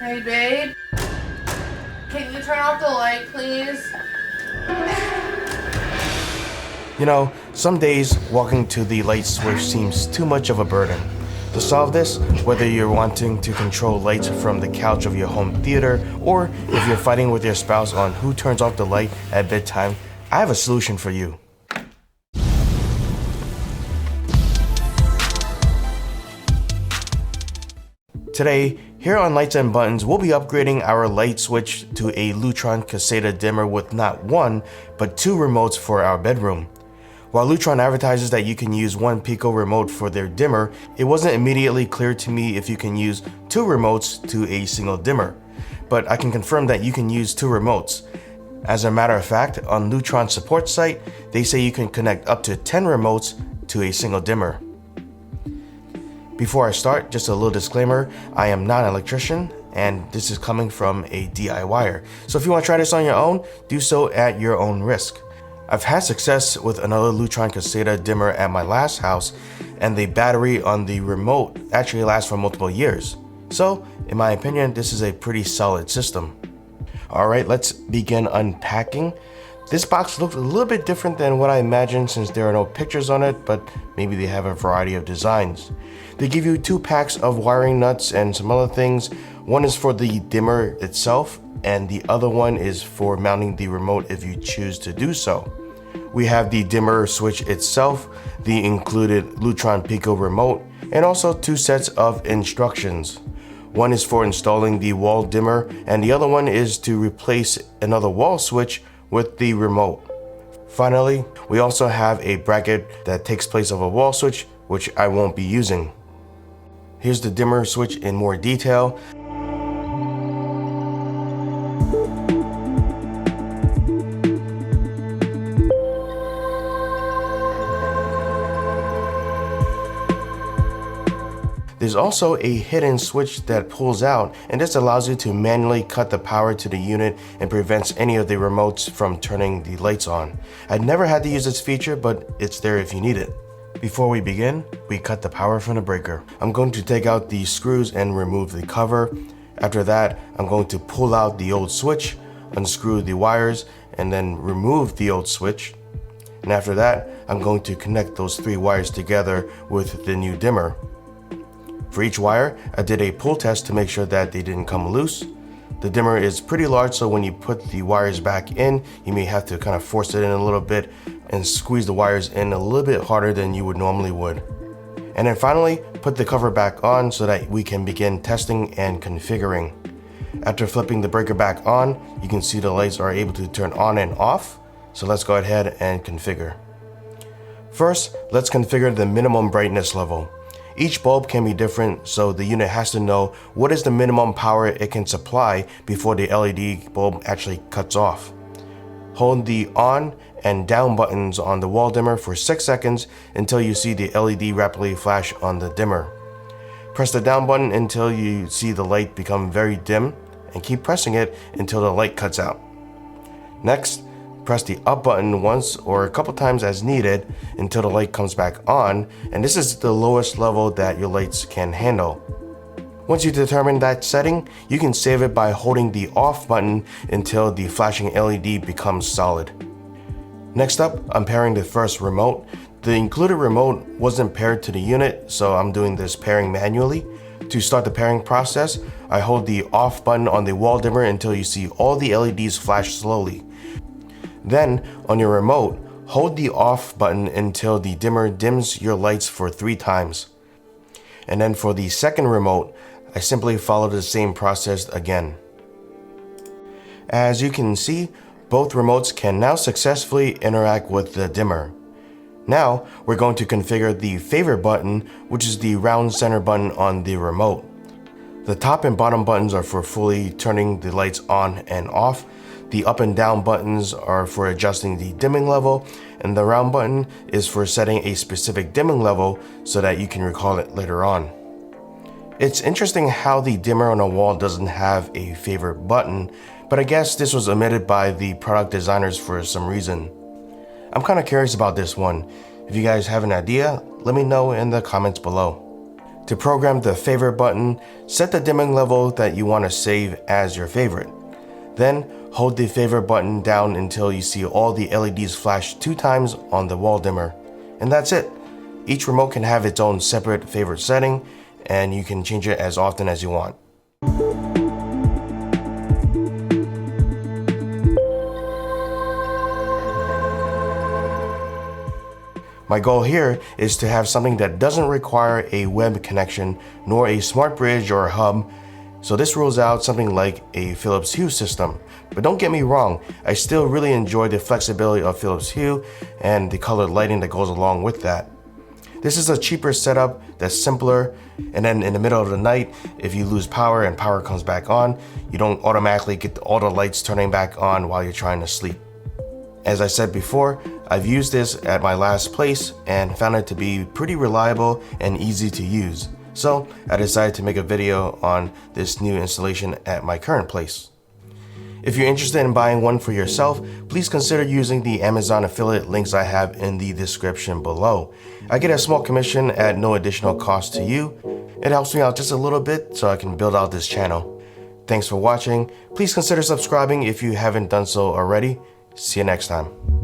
Hey babe, can you turn off the light please? You know, some days walking to the light switch seems too much of a burden. To solve this, whether you're wanting to control lights from the couch of your home theater, or if you're fighting with your spouse on who turns off the light at bedtime, I have a solution for you. Today, here on Lights and Buttons, we'll be upgrading our light switch to a Lutron Caseta dimmer with not one, but two remotes for our bedroom. While Lutron advertises that you can use one Pico remote for their dimmer, it wasn't immediately clear to me if you can use two remotes to a single dimmer. But I can confirm that you can use two remotes. As a matter of fact, on Lutron's support site, they say you can connect up to 10 remotes to a single dimmer. Before I start, just a little disclaimer, I am not an electrician, and this is coming from a DIYer. So if you want to try this on your own, do so at your own risk. I've had success with another Lutron Caseta dimmer at my last house, and the battery on the remote actually lasts for multiple years. So, in my opinion, this is a pretty solid system. Alright, let's begin unpacking. This box looks a little bit different than what I imagined since there are no pictures on it, but maybe they have a variety of designs. They give you 2 packs of wiring nuts and some other things. One is for the dimmer itself, and the other one is for mounting the remote if you choose to do so. We have the dimmer switch itself, the included Lutron Pico remote, and also 2 sets of instructions. One is for installing the wall dimmer, and the other one is to replace another wall switch with the remote. Finally, we also have a bracket that takes place of a wall switch, which I won't be using. Here's the dimmer switch in more detail. There's also a hidden switch that pulls out, and this allows you to manually cut the power to the unit and prevents any of the remotes from turning the lights on. I'd never had to use this feature, but it's there if you need it. Before we begin, we cut the power from the breaker. I'm going to take out the screws and remove the cover. After that, I'm going to pull out the old switch, unscrew the wires, and then remove the old switch. And after that, I'm going to connect those 3 wires together with the new dimmer. For each wire, I did a pull test to make sure that they didn't come loose. The dimmer is pretty large, so when you put the wires back in, you may have to kind of force it in a little bit and squeeze the wires in a little bit harder than you would normally would. And then finally, put the cover back on so that we can begin testing and configuring. After flipping the breaker back on, you can see the lights are able to turn on and off. So let's go ahead and configure. First, let's configure the minimum brightness level. Each bulb can be different, so the unit has to know what is the minimum power it can supply before the LED bulb actually cuts off. Hold the on and down buttons on the wall dimmer for 6 seconds until you see the LED rapidly flash on the dimmer. Press the down button until you see the light become very dim, and keep pressing it until the light cuts out. Next, press the up button once or a couple times as needed until the light comes back on, and this is the lowest level that your lights can handle. Once you determine that setting, you can save it by holding the off button until the flashing LED becomes solid. Next up, I'm pairing the first remote. The included remote wasn't paired to the unit, so I'm doing this pairing manually. To start the pairing process, I hold the off button on the wall dimmer until you see all the LEDs flash slowly. Then, on your remote, hold the off button until the dimmer dims your lights for 3 times. And then for the second remote, I simply follow the same process again. As you can see, both remotes can now successfully interact with the dimmer. Now, we're going to configure the favorite button, which is the round center button on the remote. The top and bottom buttons are for fully turning the lights on and off. The up and down buttons are for adjusting the dimming level, and the round button is for setting a specific dimming level so that you can recall it later on. It's interesting how the dimmer on a wall doesn't have a favorite button, but I guess this was omitted by the product designers for some reason. I'm kind of curious about this one. If you guys have an idea, let me know in the comments below. To program the favorite button, set the dimming level that you want to save as your favorite. Then, hold the favorite button down until you see all the LEDs flash 2 times on the wall dimmer. And that's it. Each remote can have its own separate favorite setting, and you can change it as often as you want. My goal here is to have something that doesn't require a web connection nor a smart bridge or a hub, so this rules out something like a Philips Hue system. But don't get me wrong, I still really enjoy the flexibility of Philips Hue and the colored lighting that goes along with that. This is a cheaper setup that's simpler, and then in the middle of the night, if you lose power and power comes back on, you don't automatically get all the lights turning back on while you're trying to sleep. As I said before, I've used this at my last place and found it to be pretty reliable and easy to use. So I decided to make a video on this new installation at my current place. If you're interested in buying one for yourself, please consider using the Amazon affiliate links I have in the description below. I get a small commission at no additional cost to you. It helps me out just a little bit so I can build out this channel. Thanks for watching. Please consider subscribing if you haven't done so already. See you next time.